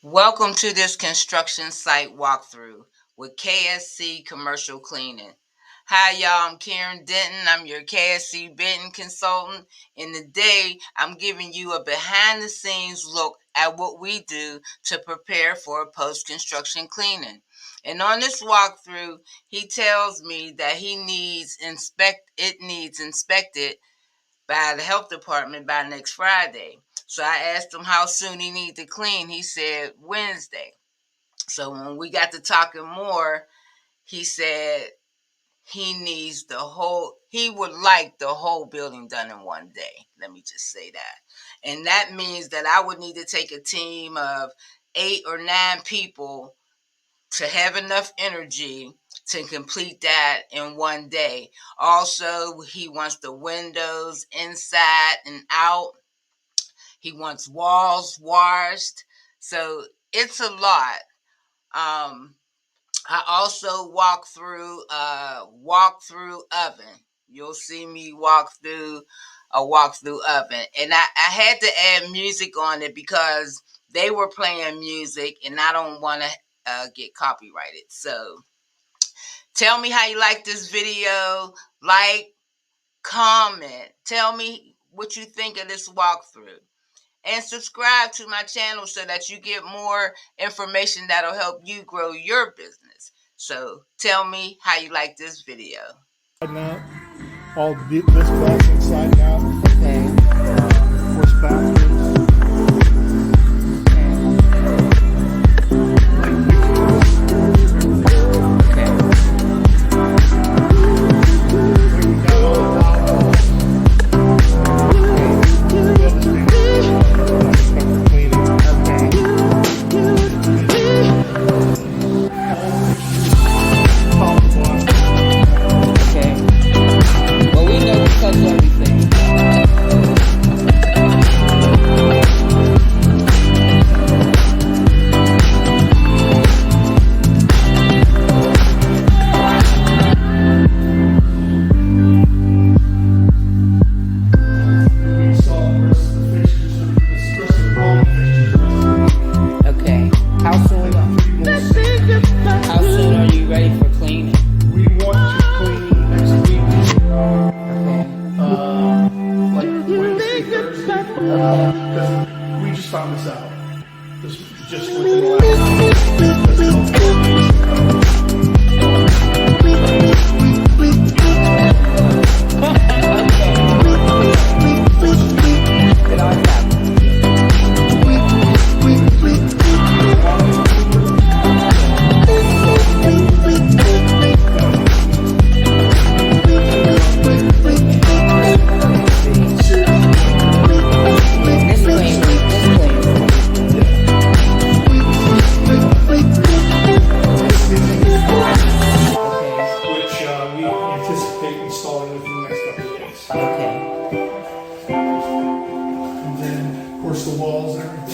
Welcome to this construction site walkthrough with KSC Commercial Cleaning. Hi y'all, I'm Karen Denton. I'm your KSC Benton consultant, and today I'm giving you a behind the scenes look at what we do to prepare for a post-construction cleaning. And on this walkthrough, he tells me that it needs inspected by the health department by next Friday. So I asked him how soon he needed to clean. He said Wednesday. So when we got to talking more, he said he would like the whole building done in one day. Let me just say that. And that means that I would need to take a team of 8 or 9 people to have enough energy to complete that in one day. Also, he wants the windows inside and out. He wants walls washed. So it's a lot. I also walk through oven. You'll see me walk through a walk-through oven. And I had to add music on it because they were playing music and I don't want to get copyrighted. So tell me how you like this video. Like, comment. Tell me what you think of this walkthrough. And subscribe to my channel so that you get more information that'll help you grow your business. So tell me how you like this video. Now, all this glass inside out. Okay. Of course, bathrooms. We just found this out. Just within the installing within the next couple of days. Okay. And then, of course, the walls and everything.